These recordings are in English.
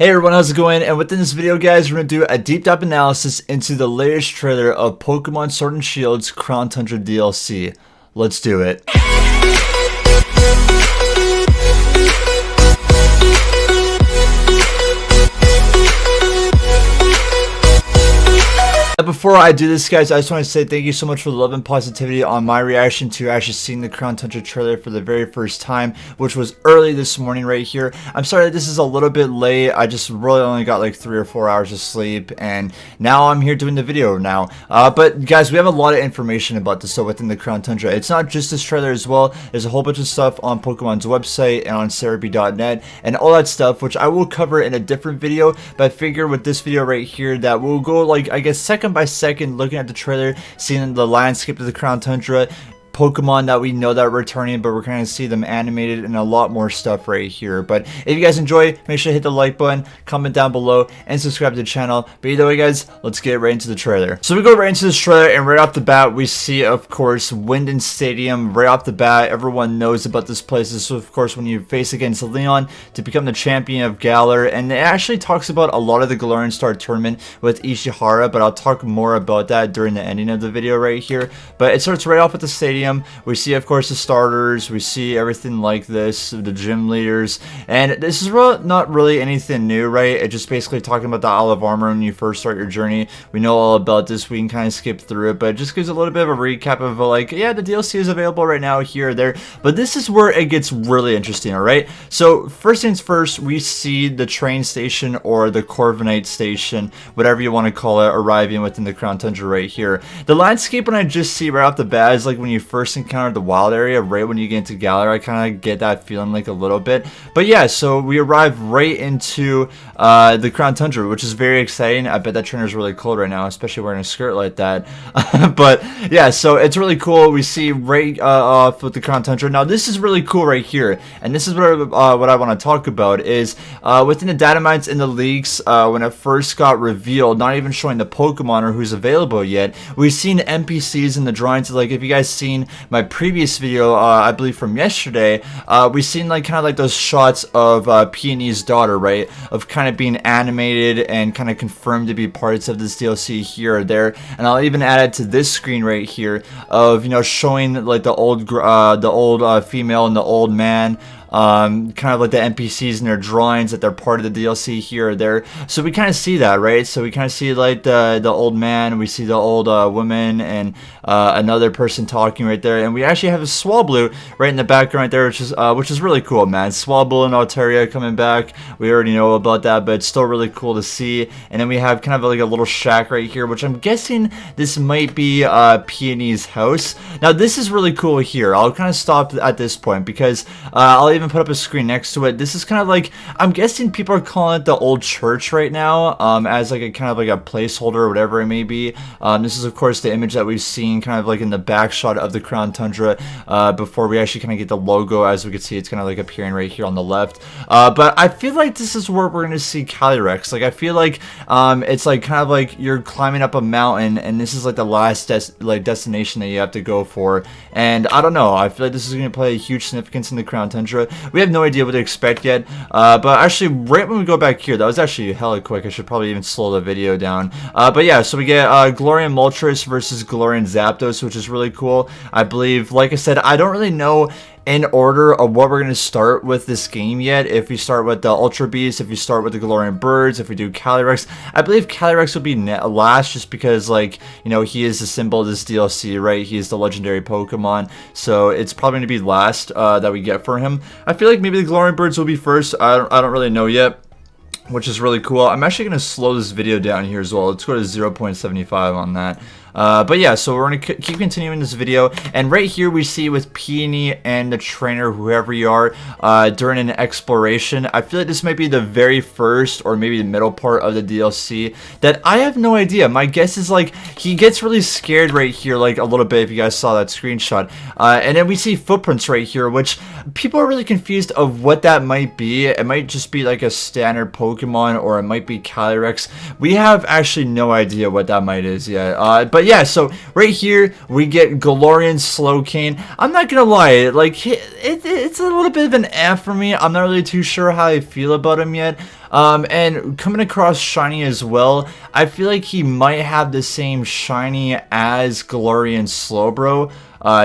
Hey everyone, how's it going? And within this video, guys, we're going to do a deep dive analysis into the latest trailer of Pokemon Sword and Shield's Crown Tundra DLC. Let's do it. Before I do this, guys, I just want to say thank you so much for the love and positivity on my reaction to actually seeing the Crown Tundra trailer for the very first time, which was early this morning right here. I'm sorry that this is a little bit late. I just really only got like 3 or 4 hours of sleep, and now I'm here doing the video now. But guys, we have a lot of information about this, so within the Crown Tundra. It's not just this trailer as well. There's a whole bunch of stuff on Pokemon's website and on Cerebi.net and all that stuff, which I will cover in a different video. But I figure with this video right here that we'll go, like, I guess second by second, looking at the trailer, seeing the landscape of the Crown Tundra, Pokemon that we know that are returning, but we're kind of see them animated and a lot more stuff right here. But if you guys enjoy, make sure to hit the like button, comment down below, and subscribe to the channel. But either way, guys, let's get right into the trailer. So we go right into this trailer, and right off the bat, we see, of course, Winden Stadium. Right off the bat, everyone knows about this place. This is, of course, when you face against Leon to become the champion of Galar, and it actually talks about a lot of the Galarian Star tournament with Ishihara, but I'll talk more about that during the ending of the video right here. But it starts right off at the stadium. We see, of course, the starters. We see everything like this, the gym leaders, and this is not really anything new, right? It's just basically talking about the Isle of Armor when you first start your journey. We know all about this. We can kind of skip through it, but it just gives a little bit of a recap of like, yeah, the DLC is available right now here or there, but this is where it gets really interesting, all right? So first things first, we see the train station or the Corviknight station, whatever you want to call it, arriving within the Crown Tundra right here. The landscape when I just see right off the bat is like when you first encounter the wild area, right when you get into Galar. I kind of get that feeling like a little bit. But yeah, so we arrive right into the Crown Tundra, which is very exciting. I bet that trainer is really cold right now, especially wearing a skirt like that. But yeah, so it's really cool. We see right off with the Crown Tundra. Now this is really cool right here, and this is what I want to talk about is within the data mines in the leaks, when it first got revealed, not even showing the Pokemon or who's available yet, we've seen NPCs in the drawings. Like if you guys seen my previous video, I believe from yesterday, we've seen like kind of like those shots of Peony's daughter, right, of kind of being animated and kind of confirmed to be parts of this DLC here or there. And I'll even add it to this screen right here of, you know, showing like the old female and the old man, kind of like the NPCs in their drawings that they're part of the DLC here or there. So we kind of see that, right? So we kind of see like the old man, we see the old woman, and another person talking right there, and we actually have a Swablu right in the background right there, which is really cool, man. Swablu and Altaria coming back. We already know about that, but it's still really cool to see. And then we have kind of like a little shack right here, which I'm guessing this might be Peony's house. Now this is really cool here. I'll kind of stop at this point because I'll even put up a screen next to it. This is kind of like, I'm guessing people are calling it the old church right now, as like a kind of like a placeholder or whatever it may be. This is of course the image that we've seen kind of like in the back shot of the Crown Tundra before we actually kind of get the logo. As we can see, it's kind of like appearing right here on the left. But I feel like this is where we're going to see Calyrex. Like I feel like it's like kind of like you're climbing up a mountain, and this is like the last destination that you have to go for. And I don't know, I feel like this is going to play a huge significance in the Crown Tundra. We have no idea what to expect yet, but actually right when we go back here, that was actually hella quick. I should probably even slow the video down. But yeah, so we get Galarian Moltres versus Galarian Zapdos, which is really cool. I believe, like I said, I don't really know in order of what we're going to start with this game yet. If we start with the Ultra Beast, if we start with the Galarian Birds, if we do Calyrex, I believe Calyrex will be last, just because, like, you know, he is the symbol of this DLC, right? He is the legendary Pokemon, so it's probably going to be last that we get for him. I feel like maybe the Galarian Birds will be first. I don't really know yet, which is really cool. I'm actually going to slow this video down here as well. Let's go to 0.75 on that. But yeah, so we're going to keep continuing this video, and right here we see with Peony and the trainer, whoever you are, during an exploration. I feel like this might be the very first or maybe the middle part of the DLC that I have no idea. My guess is like he gets really scared right here, like a little bit, if you guys saw that screenshot. And then we see footprints right here, which people are really confused of what that might be. It might just be like a standard Pokemon, or it might be Calyrex. We have actually no idea what that might is yet. But yeah, so right here we get Galarian Slowcane. I'm not gonna lie, like it's a little bit of an F for me. I'm not really too sure how I feel about him yet. And coming across shiny as well, I feel like he might have the same shiny as Galarian Slowbro.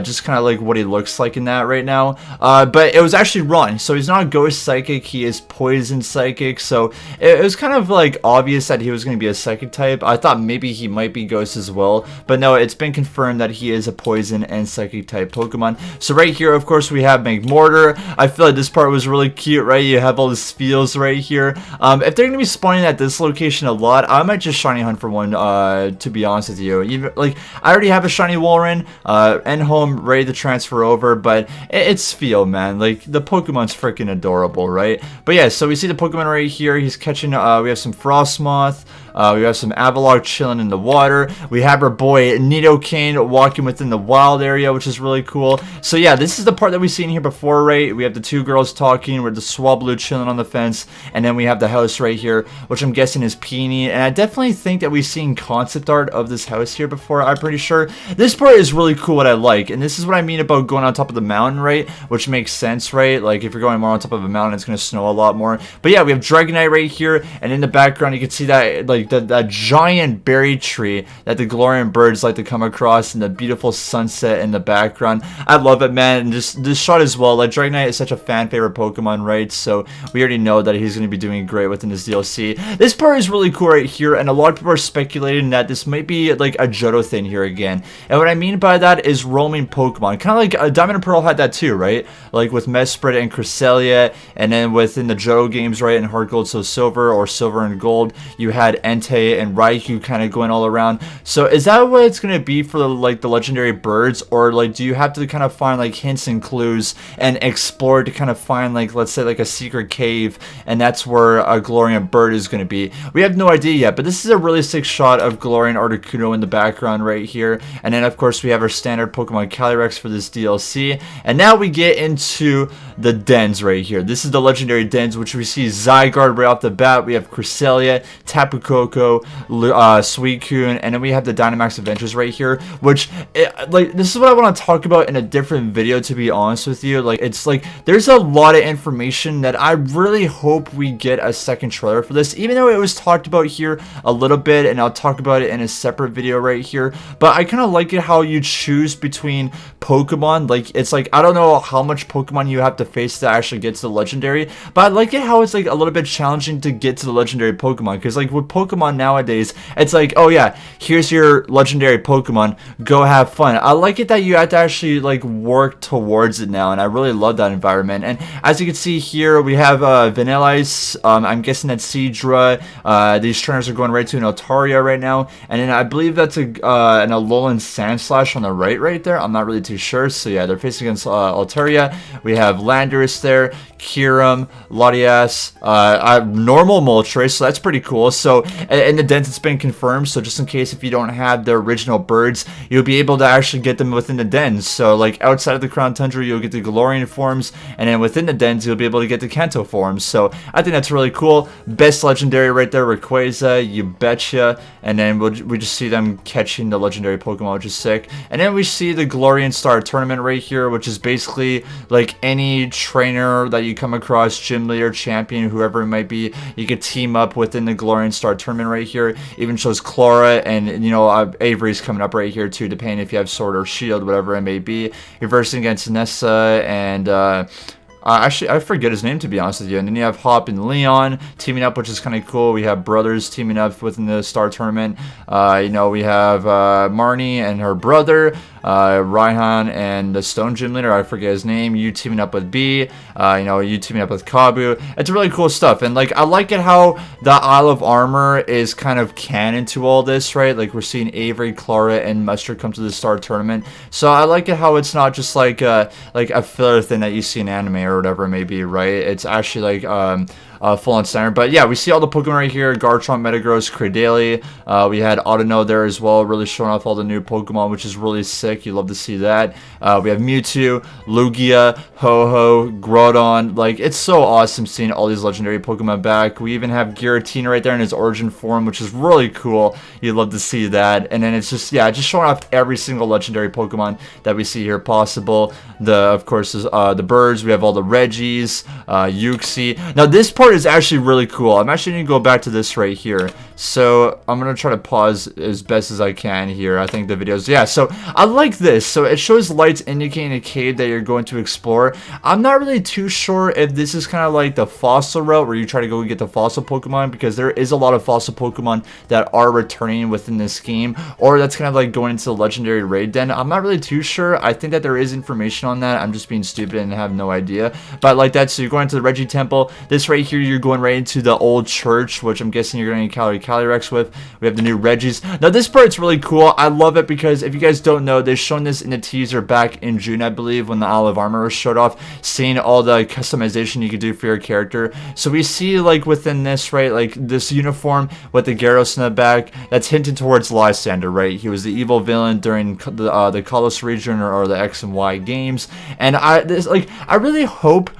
Just kind of like what he looks like in that right now. But it was actually Run, so he's not Ghost Psychic, he is Poison Psychic, so it was kind of like obvious that he was going to be a Psychic type. I thought maybe he might be Ghost as well, but no, it's been confirmed that he is a Poison and Psychic type Pokemon. So right here, of course, we have Magmortar. I feel like this part was really cute, right? You have all the Spheals right here. If they're going to be spawning at this location a lot, I might just shiny hunt for one, to be honest with you. Even, like, I already have a shiny Walrein, and home ready to transfer over, but it's Spheal, man. Like, the Pokemon's freaking adorable, right? But yeah, so we see the Pokemon right here. He's catching, we have some Frostmoth. We have some Avalok chilling in the water. We have our boy Nidoking walking within the wild area, which is really cool. So yeah, this is the part that we've seen here before, right? We have the two girls talking, with the Swablu chilling on the fence, and then we have the house right here, which I'm guessing is Peony. And I definitely think that we've seen concept art of this house here before, I'm pretty sure. This part is really cool, what I like, and this is what I mean about going on top of the mountain, right? Which makes sense, right? Like, if you're going more on top of a mountain, it's going to snow a lot more. But yeah, we have Dragonite right here, and in the background, you can see that, like, that giant berry tree that the Galarian birds like to come across, and the beautiful sunset in the background. I love it, man. And just this shot as well. Like, Dragonite is such a fan favorite Pokemon, right? So we already know that he's going to be doing great within this DLC. This part is really cool right here, and a lot of people are speculating that this might be like a Johto thing here again. And what I mean by that is roaming Pokemon. Kind of like Diamond and Pearl had that too, right? Like with Mesprit and Cresselia, and then within the Johto games, right, in Heart Gold, so Silver, or Silver and Gold, you had Entei and Raikou kind of going all around. So is that what it's going to be for the legendary birds, or like do you have to kind of find like hints and clues and explore to kind of find, like, let's say like a secret cave, and that's where a Galarian bird is going to be? We have no idea yet, but this is a really sick shot of Galarian Articuno in the background right here. And then of course we have our standard Pokemon Calyrex for this DLC, and now we get into the dens right here. This is the legendary dens, which we see Zygarde right off the bat. We have Cresselia, Tapu Koko, Suicune, and then we have the Dynamax Adventures right here, which like, this is what I want to talk about in a different video, to be honest with you. Like, it's like there's a lot of information that I really hope we get a second trailer for this, even though it was talked about here a little bit, and I'll talk about it in a separate video right here. But I kind of like it how you choose between Pokemon. Like, it's like, I don't know how much Pokemon you have to face to actually get to the legendary, but I like it how it's like a little bit challenging to get to the legendary Pokemon, because like with Pokemon nowadays, it's like, oh yeah, here's your legendary Pokemon, go have fun. I like it that you have to actually like work towards it now, and I really love that environment. And as you can see here, we have Vanillice, I'm guessing that's Seadra. These trainers are going right to an Altaria right now, and then I believe that's an Alolan Sandslash on the right there. I'm not really too sure. So yeah, they're facing against Altaria. We have Landorus there, Kyurem, Latias, normal Moltres, so that's pretty cool. So in the dens, it's been confirmed, so just in case if you don't have the original birds, you'll be able to actually get them within the dens. So like outside of the Crown Tundra, you'll get the Galarian forms, and then within the dens, you'll be able to get the Kanto forms. So I think that's really cool. Best legendary right there, Rayquaza, you betcha. And then we just see them catching the legendary Pokemon, which is sick. And then we see the Galarian Star Tournament right here, which is basically like any trainer that you come across, gym leader, champion, whoever it might be, you could team up within the Galarian Star Tournament right here. Even shows Clara, and you know, Avery's coming up right here too, depending if you have Sword or Shield, whatever it may be. You're versing against Nessa and actually, I forget his name, to be honest with you. And then you have Hop and Leon teaming up, which is kind of cool. We have brothers teaming up within the Star Tournament. You know, we have Marnie and her brother, Raihan and the Stone Gym Leader, I forget his name. You teaming up with B. You know, you teaming up with Kabu. It's really cool stuff. And like, I like it how the Isle of Armor is kind of canon to all this, right? Like, we're seeing Avery, Clara, and Mustard come to the Star Tournament. So I like it how it's not just like a filler thing that you see in anime or whatever it may be, right? It's actually like full-on standard. But yeah, we see all the Pokemon right here: Garchomp, Metagross, Cradily. We had Audino there as well, really showing off all the new Pokemon, which is really sick. You love to see that. We have Mewtwo, Lugia, Ho-Ho, Groudon. Like, it's so awesome seeing all these legendary Pokemon back. We even have Giratina right there in his origin form, which is really cool. You love to see that. And then it's just, yeah, just showing off every single legendary Pokemon that we see here possible. Of course, is the birds. We have all the Reggies, Uxie. Now, this part part is actually really cool. I'm actually going to go back to this right here. So I'm going to try to pause as best as I can here. I think the videos, yeah, so I like this. So it shows lights indicating a cave that you're going to explore. I'm not really too sure if this is kind of like the fossil route where you try to go and get the fossil Pokemon, because there is a lot of fossil Pokemon that are returning within this game, or that's kind of like going into the legendary raid den. I'm not really too sure. I think that there is information on that. I'm just being stupid and have no idea. But like that, so you're going to the Reggie Temple. This right here, you're going right into the old church, which I'm guessing you're going to get Calyrex with. We have the new Reggies. Now this part's really cool. I love it because if you guys don't know, they've shown this in the teaser back in June, I believe, when the Olive Armor was showed off, seeing all the customization you could do for your character. So we see like within this, right, like this uniform with the Gyarados in the back, that's hinting towards Lysander, right? He was the evil villain during the Kalos region or the X and Y games. And I really hope,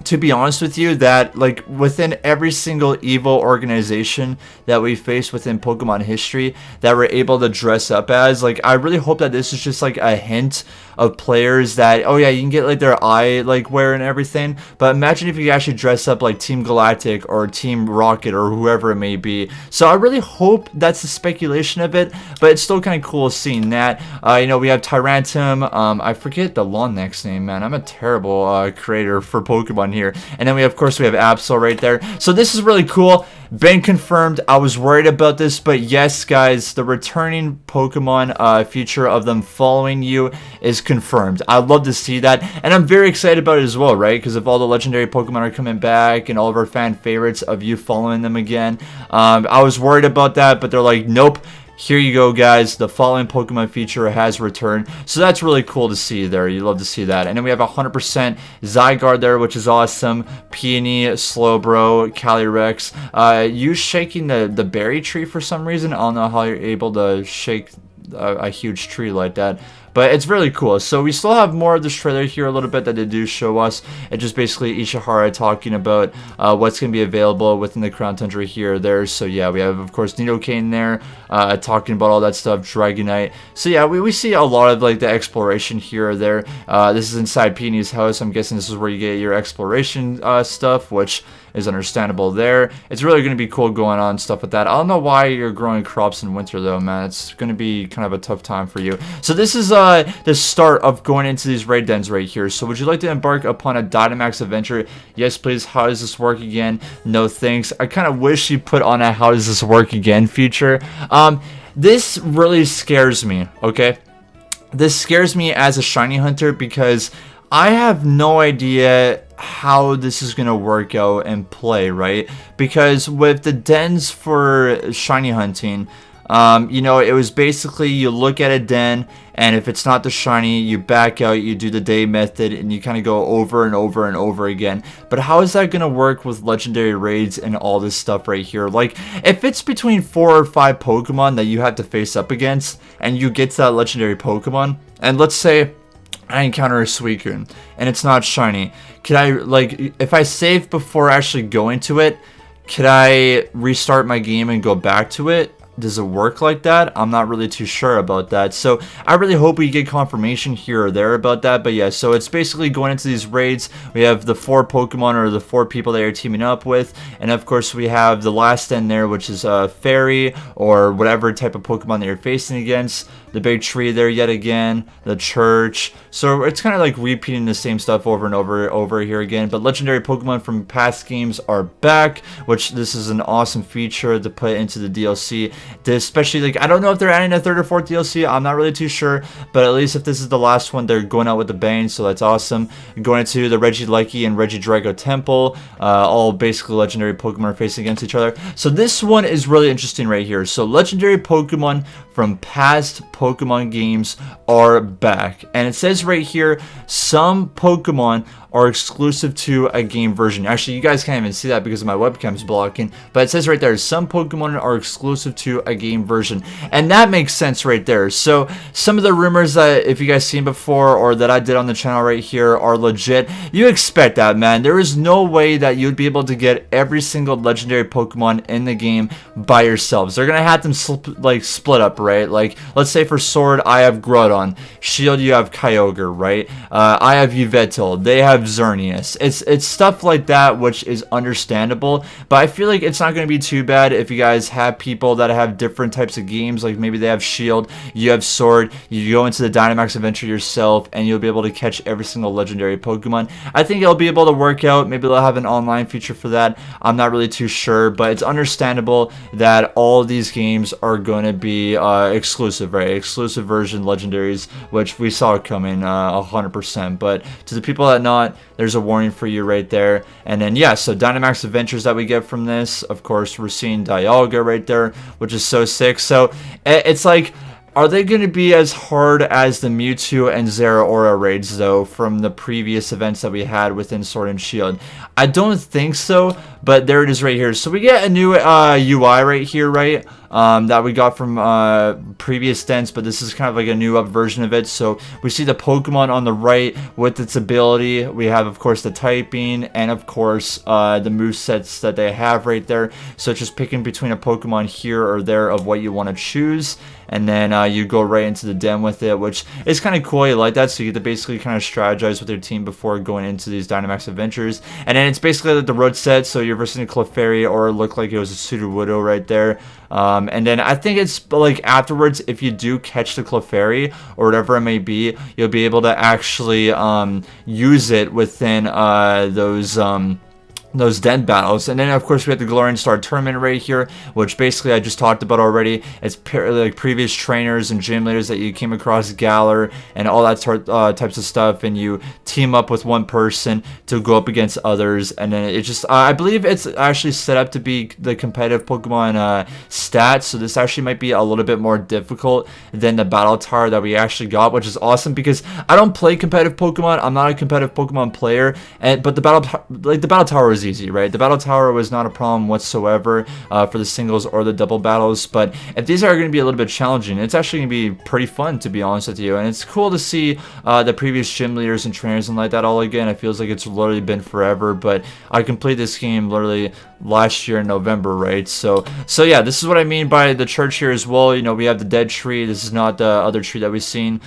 to be honest with you, that like within every single evil organization that we face within Pokemon history that we're able to dress up as, like I really hope that this is just like a hint of players that, oh yeah, you can get like their eye like wear and everything, but imagine if you actually dress up like Team Galactic or Team Rocket or whoever it may be. So I really hope that's the speculation of it, but it's still kind of cool seeing that. You know, we have Tyrantum, I forget the long next name, man. I'm a terrible creator for Pokemon here. And then of course we have Absol right there. So this is really cool. Been confirmed. I was worried about this, but yes, guys, the returning Pokemon feature of them following you is confirmed. I'd love to see that, and I'm very excited about it as well, right? Because if all the legendary Pokemon are coming back and all of our fan favorites of you following them again, I was worried about that, but they're like, nope. Here you go, guys. The following Pokemon feature has returned. So that's really cool to see there. You love to see that. And then we have 100% Zygarde there, which is awesome. Peony, Slowbro, Calyrex. You shaking the berry tree for some reason. I don't know how you're able to shake a huge tree like that. But it's really cool. So we still have more of this trailer here a little bit that they do show us. It's just basically Ishihara talking about what's going to be available within the Crown Tundra here or there. So yeah, we have, of course, Nidoking there talking about all that stuff, Dragonite. So yeah, we see a lot of like the exploration here or there. This is inside Peony's house. I'm guessing this is where you get your exploration stuff, which is understandable there. It's really going to be cool going on stuff with that. I don't know why you're growing crops in winter though, man. It's going to be kind of a tough time for you. So this is the start of going into these raid dens right here. So would you like to embark upon a Dynamax adventure? Yes, please. How does this work again? No thanks. I kind of wish you put on a how does this work again feature. This really scares me, okay? This scares me as a shiny hunter because I have no idea how this is going to work out and play, right? Because with the dens for shiny hunting, you know, it was basically you look at a den, and if it's not the shiny, you back out, you do the day method, and you kind of go over and over and over again. But how is that going to work with legendary raids and all this stuff right here? Like, if it's between 4 or 5 Pokemon that you have to face up against, and you get to that legendary Pokemon, and let's say I encounter a Suicune, and it's not shiny, can I, like, if I save before actually going to it, could I restart my game and go back to it? Does it work like that? I'm not really too sure about that. So I really hope we get confirmation here or there about that. But yeah, so it's basically going into these raids. We have the 4 Pokemon or the 4 people that you're teaming up with. And of course we have the last end there, which is Fairy or whatever type of Pokemon that you're facing against. The big tree there yet again, the church. So it's kind of like repeating the same stuff over and over here again. But legendary Pokemon from past games are back, which this is an awesome feature to put into the DLC. Especially, like, I don't know if they're adding a 3rd or 4th DLC. I'm not really too sure, but at least if this is the last one, they're going out with a bang, so that's awesome. Going into the Regieleki and Regidrago Temple, all basically legendary Pokemon are facing against each other. So this one is really interesting right here. So legendary Pokemon from past Pokemon games are back, and it says right here some Pokemon are exclusive to a game version. Actually, you guys can't even see that because my webcam's blocking, but it says right there some Pokemon are exclusive to a game version, and that makes sense right there. So some of the rumors that if you guys seen before or that I did on the channel right here are legit. You expect that, man. There is no way that you'd be able to get every single legendary Pokemon in the game by yourselves. They're gonna have them split up, right? Like, let's say for Sword I have Groudon, Shield you have Kyogre, right? I have Yveltal, they have have Xerneas. It's stuff like that, which is understandable, but I feel like it's not going to be too bad if you guys have people that have different types of games, like maybe they have Shield, you have Sword, you go into the Dynamax Adventure yourself, and you'll be able to catch every single legendary Pokemon. I think it'll be able to work out. Maybe they'll have an online feature for that. I'm not really too sure, but it's understandable that all of these games are going to be exclusive, right? Exclusive version legendaries, which we saw coming 100%. But to the people that not, there's a warning for you right there. And then yeah, so Dynamax Adventures that we get from this, of course, we're seeing Dialga right there, which is so sick. So it's like, are they going to be as hard as the Mewtwo and Zeraora raids, though, from the previous events that we had within Sword and Shield? I don't think so, but there it is right here. So we get a new UI right here, right? That we got from previous dents, but this is kind of like a new up version of it. So we see the Pokemon on the right with its ability. We have, of course, the typing, and of course the movesets that they have right there. So just picking between a Pokemon here or there of what you want to choose, and then you go right into the den with it, which is kind of cool. You like that, so you get to basically kind of strategize with your team before going into these Dynamax Adventures. And then it's basically like the road set, so you're versing a Clefairy, or it looked like it was a Sudowoodo right there. And then I think it's like afterwards, if you do catch the Clefairy or whatever it may be, you'll be able to actually use it within those den battles. And then of course we have the Galarian Star Tournament right here, which basically I just talked about already. It's like previous trainers and gym leaders that you came across, Galar and all that types of stuff, and you team up with one person to go up against others. And then it just I believe it's actually set up to be the competitive Pokemon stats, so this actually might be a little bit more difficult than the battle tower that we actually got, which is awesome because I don't play competitive Pokemon. I'm not a competitive Pokemon player, but the battle tower is easy, right? The battle tower was not a problem whatsoever for the singles or the double battles, but if these are going to be a little bit challenging, it's actually going to be pretty fun, to be honest with you. And it's cool to see the previous gym leaders and trainers and like that all again. It feels like it's literally been forever, but I completed this game literally last year in November, right? So yeah, this is what I mean by the church here as well. You know, we have the dead tree. This is not the other tree that we've seen.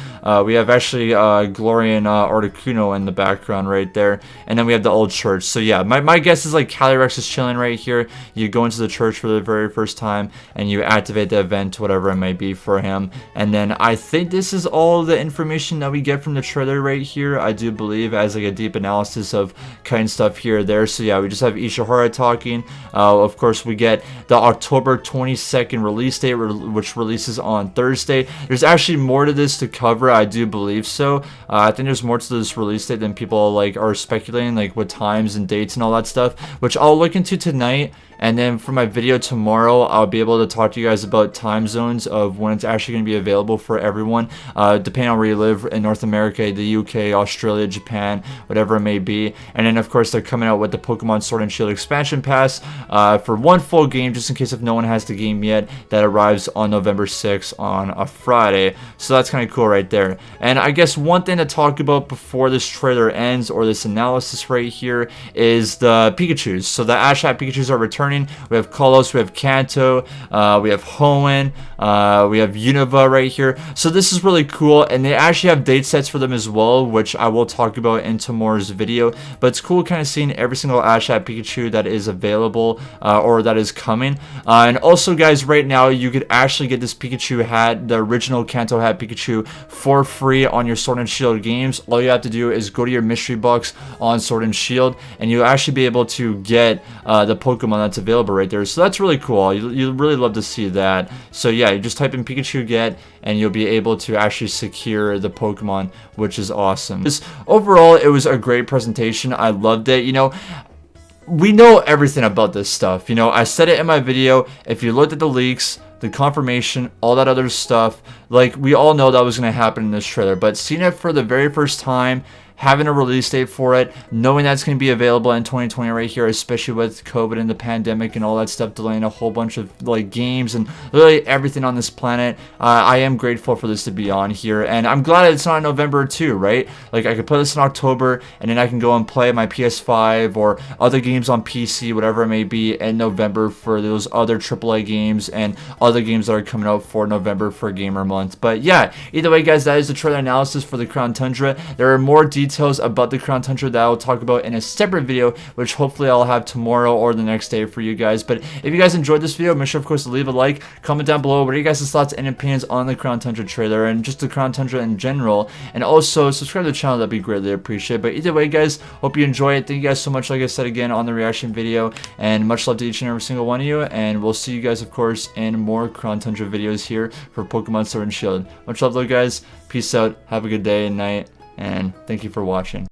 We have actually Glorian Articuno in the background right there, and then we have the old church. So yeah, my guess is like Calyrex is chilling right here. You go into the church for the very first time and you activate the event, whatever it may be for him. And then I think this is all the information that we get from the trailer right here. I do believe as like a deep analysis of kind of stuff here or there. So yeah, we just have Ishihara talking. Of course, we get the October 22nd release date, which releases on Thursday. There's actually more to this to cover, I do believe so. I think there's more to this release date than people like are speculating, like with times and dates and all that stuff, which I'll look into tonight. And then for my video tomorrow, I'll be able to talk to you guys about time zones of when it's actually going to be available for everyone, depending on where you live in North America, the UK, Australia, Japan, whatever it may be. And then, of course, they're coming out with the Pokemon Sword and Shield expansion pass for one full game, just in case if no one has the game yet, that arrives on November 6th on a Friday. So that's kind of cool right there. And I guess one thing to talk about before this trailer ends, or this analysis right here, is the Pikachus. So the Ash Hat Pikachus are returning. We have Kolos, we have Kanto, we have Hoenn, we have Unova right here. So this is really cool, and they actually have date sets for them as well, which I will talk about in tomorrow's video. But it's cool kind of seeing every single Ash Hat Pikachu that is available or that is coming. And also, guys, right now you could actually get this Pikachu hat, the original Kanto hat Pikachu, for free on your Sword and Shield games. All you have to do is go to your mystery box on Sword and Shield, and you'll actually be able to get the Pokemon that's available right there. So that's really cool. You really love to see that. So yeah, you just type in Pikachu get, and you'll be able to actually secure the Pokemon, which is awesome. Overall, it was a great presentation. I loved it. You know, we know everything about this stuff. You know, I said it in my video. If you looked at the leaks, the confirmation, all that other stuff, like, we all know that was going to happen in this trailer. But seeing it for the very first time, having a release date for it, knowing that's going to be available in 2020 right here, especially with COVID and the pandemic and all that stuff delaying a whole bunch of like games and literally everything on this planet, I am grateful for this to be on here, and I'm glad it's not in November too, right? Like, I could play this in October, and then I can go and play my PS5 or other games on PC, whatever it may be, in November for those other AAA games and other games that are coming out for November for Gamer Month. But yeah, either way, guys, that is the trailer analysis for the Crown Tundra. There are more details details about the Crown Tundra that I'll talk about in a separate video, which hopefully I'll have tomorrow or the next day for you guys. But if you guys enjoyed this video, make sure of course to leave a like, comment down below what are you guys' thoughts and opinions on the Crown Tundra trailer and just the Crown Tundra in general, and also subscribe to the channel. That'd be greatly appreciated. But either way guys, hope you enjoy it. Thank you guys so much, like I said again on the reaction video, and much love to each and every single one of you, and we'll see you guys of course in more Crown Tundra videos here for Pokemon Sword and Shield. Much love though guys, peace out, have a good day and night, and thank you for watching.